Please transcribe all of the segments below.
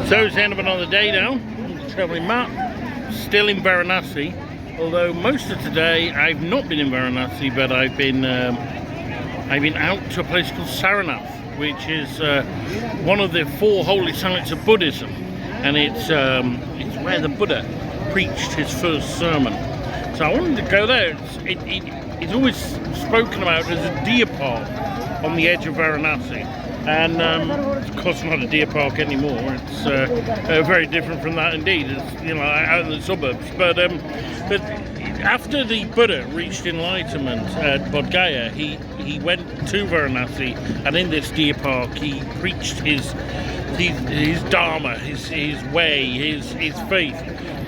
So it's the end of another day now. Travelling map, still in Varanasi. Although most of today I've not been in Varanasi, but I've been out to a place called Saranath, which is one of the 4 holy sites of Buddhism, and it's where the Buddha preached his first sermon. So I wanted to go there. It's always spoken about as a deer park on the edge of Varanasi. And of course not a deer park anymore. It's very different from that indeed. It's, you know, out in the suburbs. But after the Buddha reached enlightenment at Bodh Gaya, he went to Varanasi, and in this deer park he preached his dharma, his way, his faith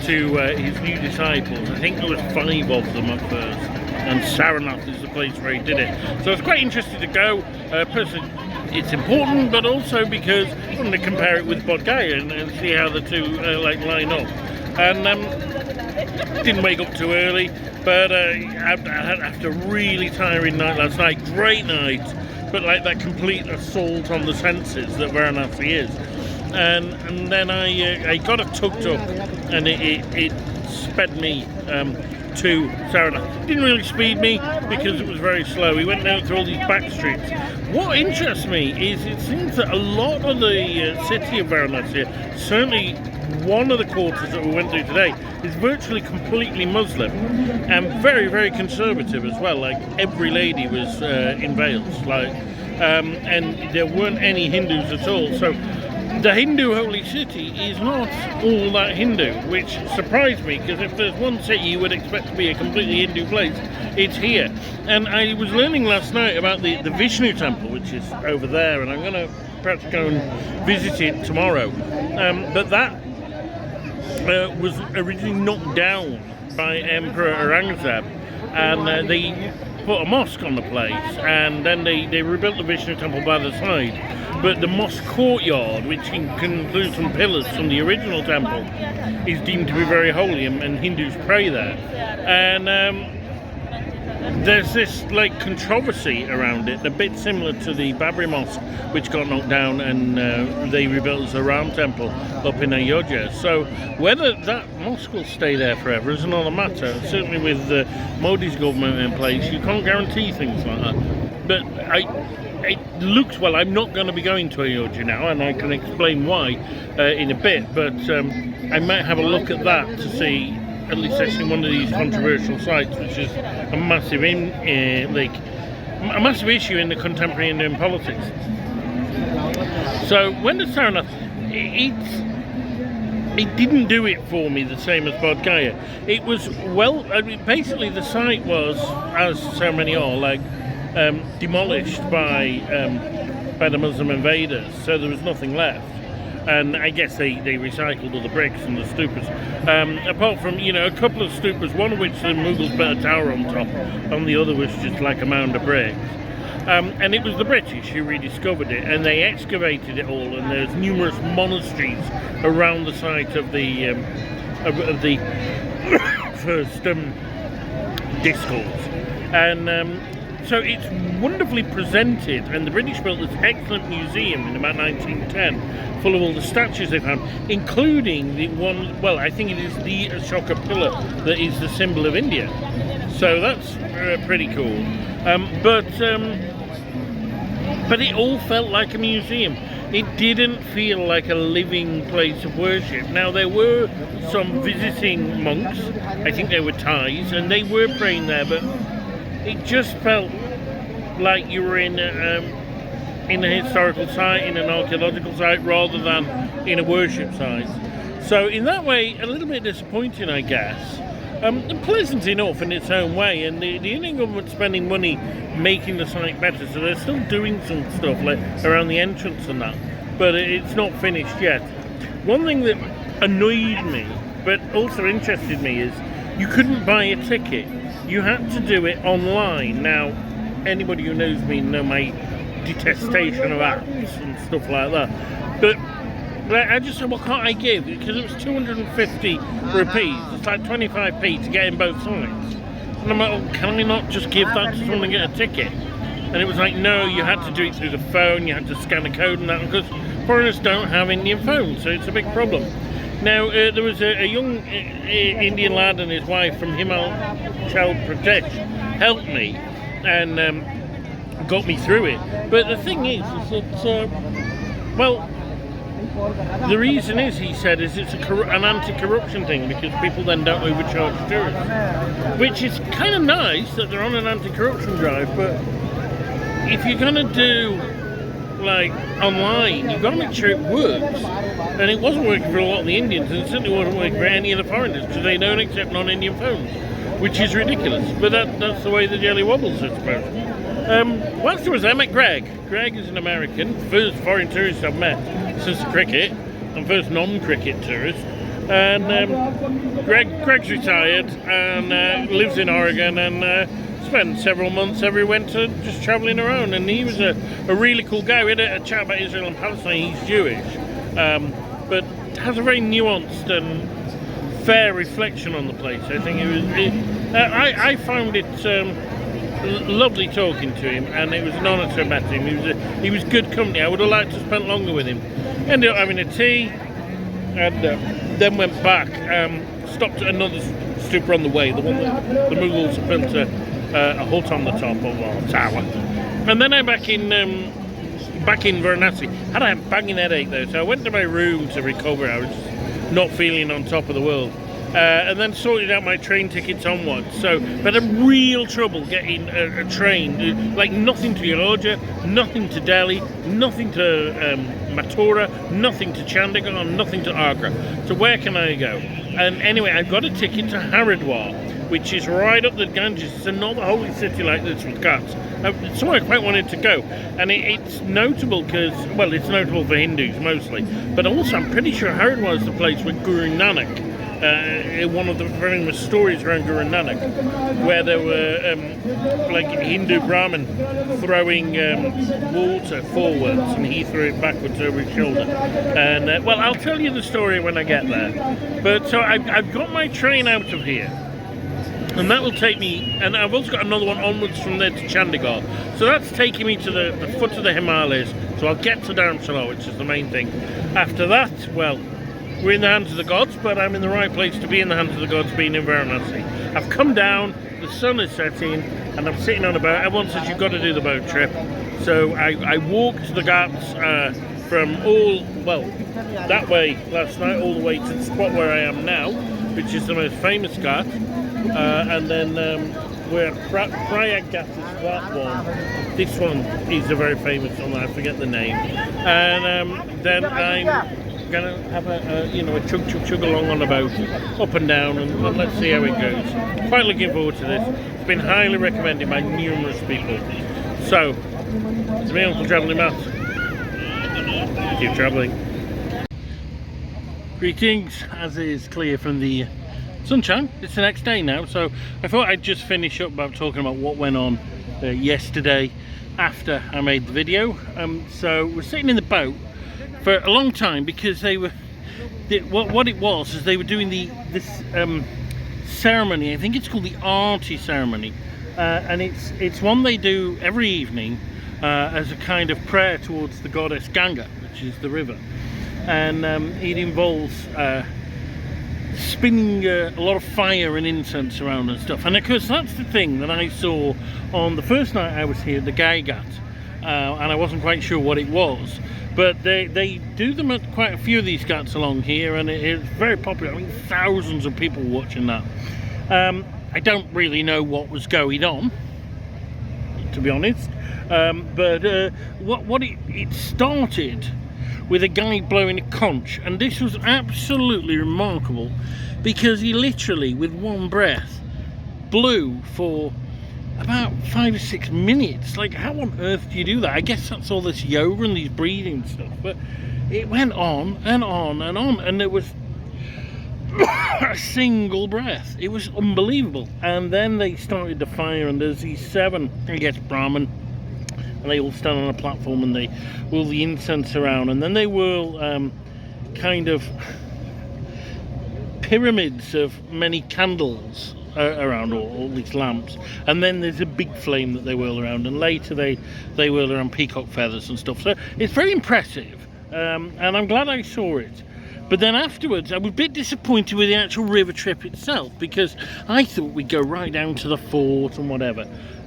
to his new disciples. I think there was 5 of them at first, and Saranath is the place where he did it. So I was quite interested to go. Personally, it's important, but also because I wanted to compare it with Bodh Gaya and see how the two line up. And didn't wake up too early, but after a really tiring night last night, great night, but like that complete assault on the senses that Varanasi is. And then I got a tuk-tuk, and it sped me to Saranath. Didn't really speed me because it was very slow. We went down through all these back streets. What interests me is it seems that a lot of the city of Varanasi, certainly one of the quarters that we went through today, is virtually completely Muslim and very, very conservative as well. Like every lady was in veils, and there weren't any Hindus at all. So the Hindu holy city is not all that Hindu, which surprised me, because if there's one city you would expect to be a completely Hindu place, it's here. And I was learning last night about the Vishnu Temple, which is over there, and I'm going to perhaps go and visit it tomorrow. But that was originally knocked down by Emperor Aurangzeb, and they put a mosque on the place, and then they rebuilt the Vishnu Temple by the side. But the mosque courtyard, which includes some pillars from the original temple, is deemed to be very holy, and Hindus pray there. And there's this controversy around it, a bit similar to the Babri Mosque, which got knocked down, and they rebuilt as a Ram temple up in Ayodhya. So whether that mosque will stay there forever is another matter. Certainly with Modi's government in place, you can't guarantee things like that. But it looks, well, I'm not going to be going to Ayodhya now, and I can explain why in a bit, but I might have a look at that to see, at least actually one of these controversial sites, which is a massive issue in the contemporary Indian politics. So when the Saranath, it didn't do it for me the same as Bodh Gaya. It was, well, I mean, basically the site was, as so many are, demolished by the Muslim invaders, so there was nothing left. And I guess they recycled all the bricks and the stupas, apart from, you know, a couple of stupas, one of which the Mughals built a tower on top, and the other was just like a mound of bricks. And it was the British who rediscovered it, and they excavated it all, and there's numerous monasteries around the site of the first discourse. And so it's wonderfully presented, and the British built this excellent museum in about 1910, full of all the statues they found, including the one, well, I think it is the Ashoka pillar that is the symbol of India. So that's pretty cool. But it all felt like a museum. It didn't feel like a living place of worship. Now, there were some visiting monks, I think they were Thais, and they were praying there, but it just felt like you were in a historical site, in an archaeological site, rather than in a worship site. So in that way, a little bit disappointing, I guess. pleasant enough in its own way, and the Indian government's spending money making the site better, so they're still doing some stuff like around the entrance and that, but it's not finished yet. One thing that annoyed me, but also interested me, is you couldn't buy a ticket. You had to do it online. Now, anybody who knows me know my detestation of apps and stuff like that, but I just said, what can't I give? Because it was 250 rupees. It's like 25p to get in both sides. And I'm like, oh, can I not just give that to someone and get a ticket? And it was like, no, you had to do it through the phone, you had to scan a code and that, because foreigners don't have Indian phones, so it's a big problem. Now, there was a young Indian lad and his wife from Himachal Pradesh helped me and got me through it. But the thing is that, well, the reason is, he said, is it's an anti-corruption thing, because people then don't overcharge tourists. Which is kind of nice that they're on an anti-corruption drive, but if you're going to do, like, online, you've got to make sure it works. And it wasn't working for a lot of the Indians, and it certainly wasn't working for any of the foreigners, because they don't accept non-Indian phones, which is ridiculous. But that's the way the jelly wobbles, I suppose. Whilst I was there, I met Greg. Greg is an American, first foreign tourist I've met since cricket, and first non-cricket tourist. And Greg's retired and lives in Oregon, and spent several months every winter just travelling around. And he was a really cool guy. We had a chat about Israel and Palestine. He's Jewish, but has a very nuanced and fair reflection on the place. I think I found it lovely talking to him, and it was an honour to have met him. He was good company. I would have liked to spend longer with him. Ended up having a tea, and then went back. Stopped at another stupa on the way, the one that the Mughals built a hut on the top of, a tower. And then I'm back in Varanasi. Had a banging headache though, so I went to my room to recover. I was not feeling on top of the world. And then sorted out my train tickets onwards. So, but I had real trouble getting a train, like nothing to Georgia, nothing to Delhi, nothing to Mathura, nothing to Chandigarh, nothing to Agra. So where can I go? And anyway, I got a ticket to Haridwar, which is right up the Ganges. It's another holy city like this with Ghats. It's somewhere I quite wanted to go. And it's notable because, well, it's notable for Hindus mostly, but also I'm pretty sure Haridwar is the place where Guru Nanak, one of the famous stories around Guru Nanak, where there were like Hindu Brahmin throwing water forwards, and he threw it backwards over his shoulder. And well, I'll tell you the story when I get there. But so I've got my train out of here, and that will take me, and I've also got another one onwards from there to Chandigarh. So that's taking me to the foot of the Himalayas. So I'll get to Dharamshala, which is the main thing. After that, well, we're in the hands of the gods, but I'm in the right place to be in the hands of the gods, being in Varanasi. I've come down, the sun is setting, and I'm sitting on a boat. Everyone says you've got to do the boat trip. So I walked the Ghats from that way last night, all the way to the spot where I am now, which is the most famous Ghat. And then where Prayag Ghat is that one. This one is a very famous one, I forget the name. And then I'm gonna have a chug along on the boat, up and down, and let's see how it goes. Quite looking forward to this. It's been highly recommended by numerous people. So, it's me, Uncle Travelling Matt. Keep travelling. Greetings, as is clear from the sunshine. It's the next day now, so I thought I'd just finish up by talking about what went on yesterday after I made the video. So we're sitting in the boat for a long time because they were what it was is they were doing this ceremony. I think it's called the aarti ceremony, and it's one they do every evening as a kind of prayer towards the goddess Ganga, which is the river. And it involves spinning a lot of fire and incense around and stuff. And of course that's the thing that I saw on the first night I was here, the Gai Ghat, and I wasn't quite sure what it was. But they do them at quite a few of these Ghats along here, and it's very popular. I mean, thousands of people watching that. I don't really know what was going on, to be honest. But what it started with a guy blowing a conch, and this was absolutely remarkable because he literally, with one breath, blew for about 5 or 6 minutes. Like, how on earth do you do that? I guess that's all this yoga and these breathing stuff, but it went on and on and on, and there was a single breath. It was unbelievable. And then they started the fire, and there's these 7, I guess, Brahmin, and they all stand on a platform and they whirl the incense around, and then they whirl kind of pyramids of many candles around, all these lamps, and then there's a big flame that they whirl around, and later they whirl around peacock feathers and stuff. So it's very impressive, and I'm glad I saw it. But then afterwards I was a bit disappointed with the actual river trip itself, because I thought we'd go right down to the fort and whatever,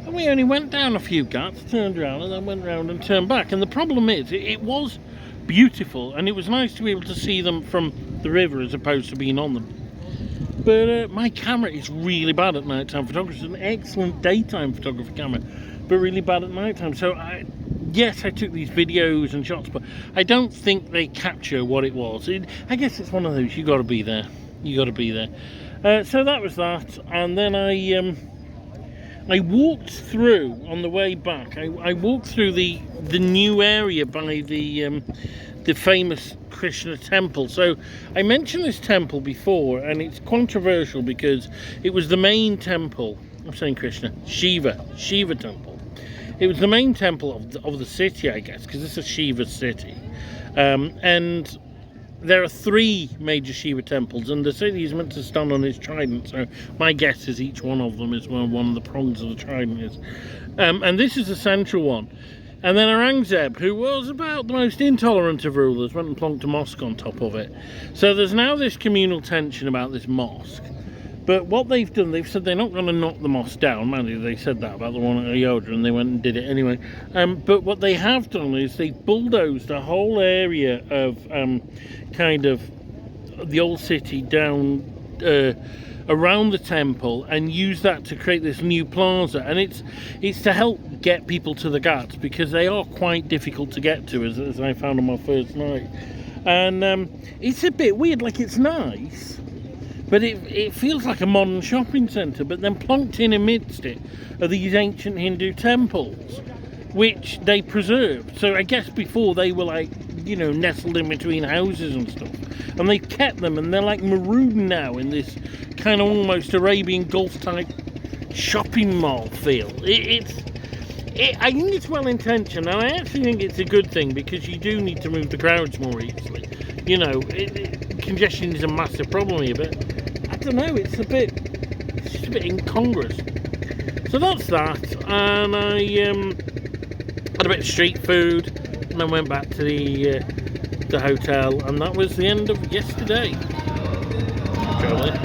and we only went down a few ghats, turned around, and then went round and turned back. And the problem is, it was beautiful, and it was nice to be able to see them from the river as opposed to being on them. But my camera is really bad at nighttime photography. It's an excellent daytime photography camera, but really bad at nighttime. So yes, I took these videos and shots, but I don't think they capture what it was. I guess it's one of those, you got to be there. You got to be there. So that was that, and then I walked through on the way back. I walked through the new area by the famous Krishna temple. So I mentioned this temple before, and it's controversial because it was the main temple. I'm saying Krishna, Shiva temple. It was the main temple of the city, I guess, because it's a Shiva city, and there are 3 major Shiva temples, and the city is meant to stand on his trident. So my guess is each one of them is where one of the prongs of the trident is, and this is the central one. And then Aurangzeb, who was about the most intolerant of rulers, went and plonked a mosque on top of it. So there's now this communal tension about this mosque. But what they've done, they've said they're not going to knock the mosque down. Mind you, they said that about the one at Ayodhya, and they went and did it anyway. But what they have done is they've bulldozed a whole area of kind of the old city down around the temple, and use that to create this new plaza. And it's to help get people to the ghats, because they are quite difficult to get to, as I found on my first night. And it's a bit weird. Like, it's nice, but it feels like a modern shopping centre. But then plonked in amidst it are these ancient Hindu temples, which they preserved. So I guess before they were, like, you know, nestled in between houses and stuff, and they've kept them, and they're like marooned now in this kind of almost Arabian Gulf type shopping mall feel. I think it's well intentioned, and I actually think it's a good thing, because you do need to move the crowds more easily. You know, congestion is a massive problem here, but I don't know, it's just a bit incongruous. So that's that, and I had a bit of street food, and then went back to the hotel, and that was the end of yesterday. Jolly.